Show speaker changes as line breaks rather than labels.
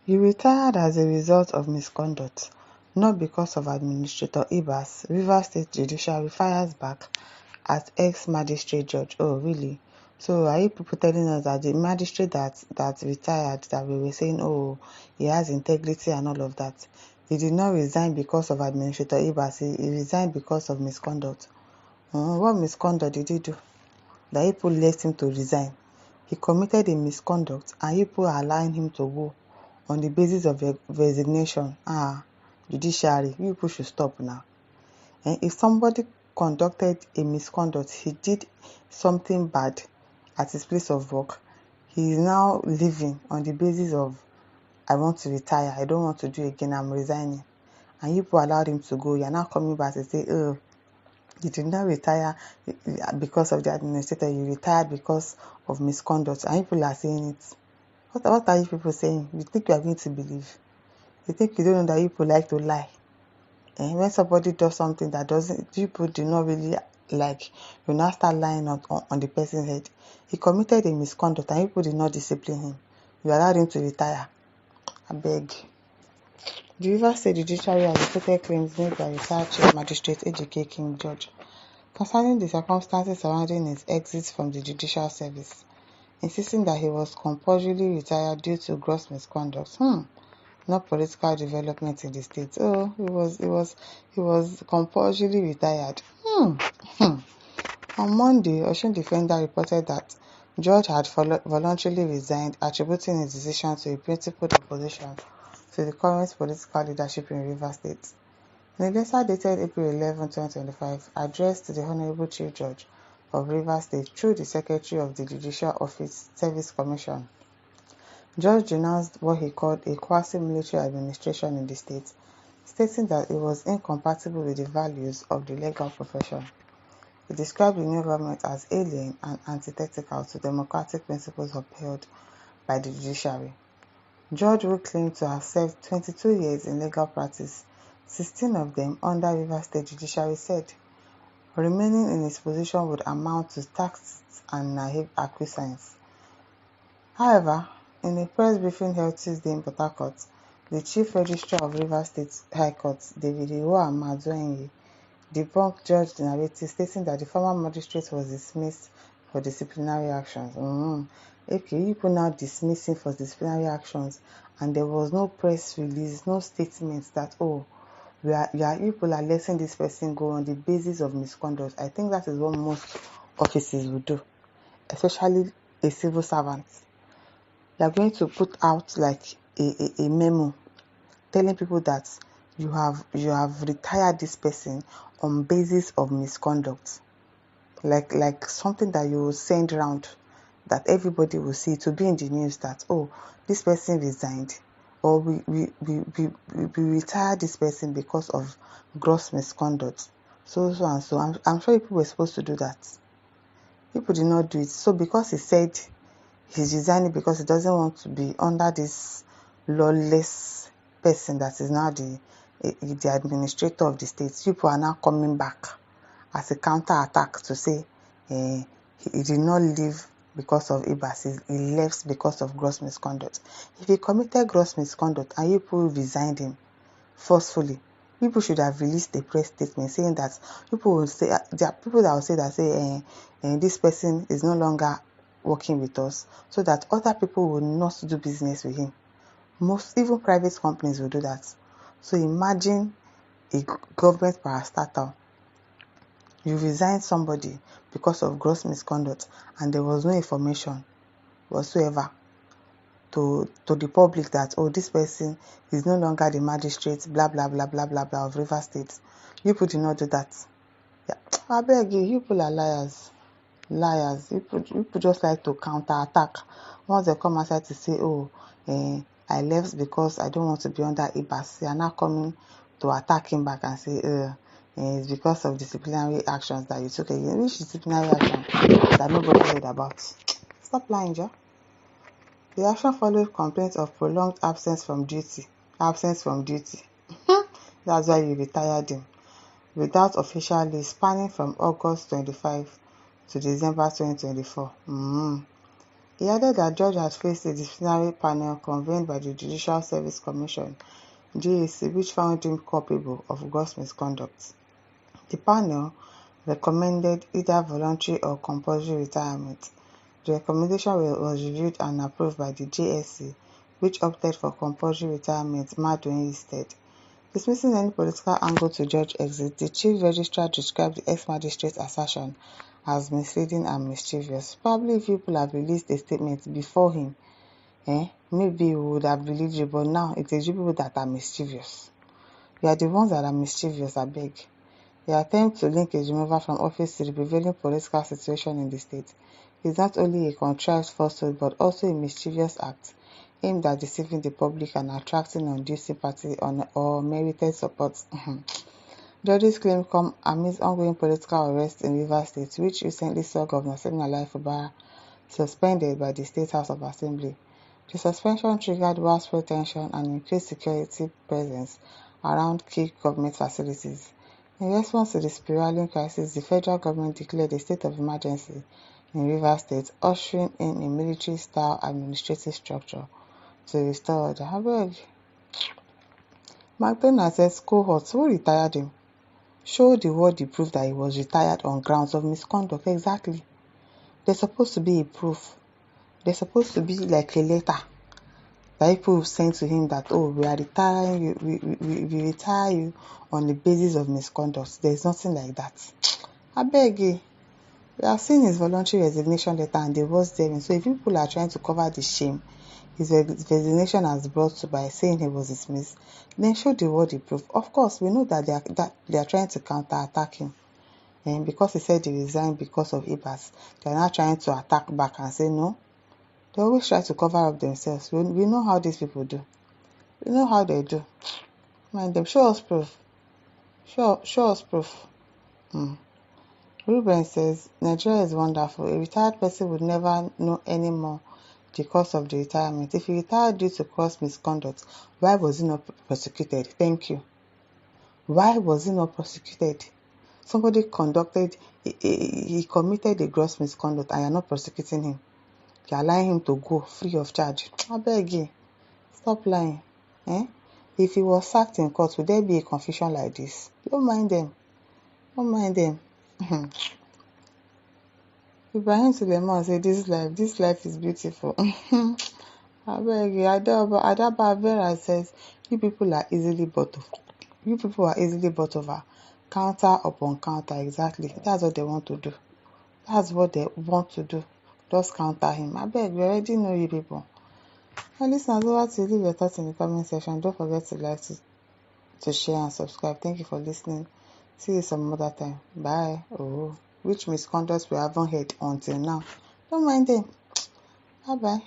You retired as a result of misconduct, not because of Administrator Ibas. Rivers State Judiciary fires back at ex-magistrate judge. Oh, really? So are you people telling us that the magistrate that retired, that we were saying, oh, he has integrity and all of that, he did not resign because of Administrator Ibas, he resigned because of misconduct? What misconduct did he do that people left him to resign? He committed a misconduct and people are allowing him to go on the basis of resignation. Judiciary, you people should stop now. And if somebody conducted a misconduct, he did something bad at his place of work, he is now living on the basis of, I want to retire, I don't want to do it again, I'm resigning. And you people allowed him to go. You're now coming back to say, oh, you did not retire because of the administrator, you retired because of misconduct. And people are saying it. What are you people saying? You think you are going to believe? You think you don't know that people like to lie? And when somebody does something that people do not really like, you now start lying on the person's head. He committed a misconduct and people did not discipline him. You allowed him to retire. I beg. The Rivers State Judiciary has reported claims made by retired Chief Magistrate A.J.K. King George concerning the circumstances surrounding his exit from the judicial service, insisting that he was compulsorily retired due to gross misconduct. Not political development in the state. Oh, he was compulsorily retired. On Monday, Osun defender reported that George had voluntarily resigned, attributing his decision to a principled opposition to the current political leadership in Rivers State. In a letter dated April 11, 2025, addressed to the Honorable Chief Judge of Rivers State through the Secretary of the Judicial Office Service Commission, George denounced what he called a quasi-military administration in the state, stating that it was incompatible with the values of the legal profession. He described the new government as alien and antithetical to democratic principles upheld by the judiciary. George, who claimed to have served 22 years in legal practice, 16 of them under Rivers State Judiciary, said remaining in his position would amount to tax and naive acquiescence. However, in a press briefing held Tuesday in Port Harcourt, the Chief Registrar of Rivers State High Court, David Iwa Maduenyi, debunked George's narrative, stating that the former magistrate was dismissed for disciplinary actions. Okay, people now dismissing for disciplinary actions, and there was no press release, no statement that, oh, people are letting this person go on the basis of misconduct. I think that is what most offices would do, especially a civil servant. You are going to put out like a memo telling people that you have retired this person on basis of misconduct, like something that you will send around that everybody will see, to be in the news that, oh, this person resigned, or we retired this person because of gross misconduct, so and so. I'm sure people were supposed to do that. People did not do it. So because he said he's resigning because he doesn't want to be under this lawless person that is now the administrator of the state, people are now coming back as a counter-attack to say he did not leave because of Ibas, he left because of gross misconduct. If he committed gross misconduct and people resigned him forcefully, people should have released a press statement saying that people will say, there are people that will say that this person is no longer working with us, so that other people will not do business with him. Even private companies will do that. So imagine a government parastatal. You resign somebody because of gross misconduct and there was no information whatsoever to the public that, oh, this person is no longer the magistrate, blah blah blah blah blah blah of Rivers State. You people did not do that. I beg you people are liars. People just like to counter-attack. Once they come outside to say, oh, I left because I don't want to be under Ibas, they are now coming to attack him back and say, it's because of disciplinary actions that you took again. Which disciplinary action that nobody heard about? Stop lying, Joe. The action followed complaints of prolonged absence from duty. That's why you retired him. Without official list, spanning from August 25 to December 2024. He added that George has faced a disciplinary panel convened by the Judicial Service Commission (JSC), which found him culpable of gross misconduct. The panel recommended either voluntary or compulsory retirement. The recommendation was reviewed and approved by the JSC, which opted for compulsory retirement instead. Dismissing any political angle to George's exit, the Chief Registrar described the ex-magistrate's assertion as misleading and mischievous. Probably if people had released a statement before him, maybe we would have believed you, but now it is you people that are mischievous. You are the ones that are mischievous, I beg. The attempt to link his removal from office to the prevailing political situation in the state is not only a contrived falsehood but also a mischievous act aimed at deceiving the public and attracting undue sympathy or merited support. George's claim come amidst ongoing political unrest in Rivers State, which recently saw Governor Siminalayi Fubara suspended by the State House of Assembly. The suspension triggered widespread tension and increased security presence around key government facilities. In response to the spiraling crisis, the federal government declared a state of emergency in Rivers State, ushering in a military-style administrative structure to restore order. Abeg, McDonald says cohorts who retired him show the world the proof that he was retired on grounds of misconduct. Exactly. There's supposed to be a proof. There's supposed to be like a letter that people sent to him that, oh, we are retiring you, we retire you on the basis of misconduct. There's nothing like that. I beg you. We have seen his voluntary resignation letter and the words therein. So if people are trying to cover the shame his resignation has brought to by saying he was dismissed, then show the world the proof. Of course, we know that they are trying to counterattack him. And because he said he resigned because of IBAS, they are now trying to attack back and say no. They always try to cover up themselves. We know how these people do. We know how they do. Mind them. Show us proof. Show us proof. Ruben says, Nigeria is wonderful. A retired person would never know any more the cause of the retirement. If he retired due to gross misconduct, why was he not prosecuted? Thank you. Why was he not prosecuted? Somebody he committed a gross misconduct and you're not prosecuting him. You're allowing him to go free of charge. I beg you. Stop lying. If he was sacked in court, would there be a confusion like this? Don't mind them. Don't mind them. Ibrahim Suleiman said, this life is beautiful. I beg you. Adaba Vera says, you people are easily bought over. Counter upon counter. Exactly. That's what they want to do. Just counter him. I beg, we already know you people. And listeners, over to you. Leave your thoughts in the comment section. Don't forget to like, to share and subscribe. Thank you for listening. See you some other time. Bye. Which misconducts we haven't heard until now. Don't mind them. Bye bye.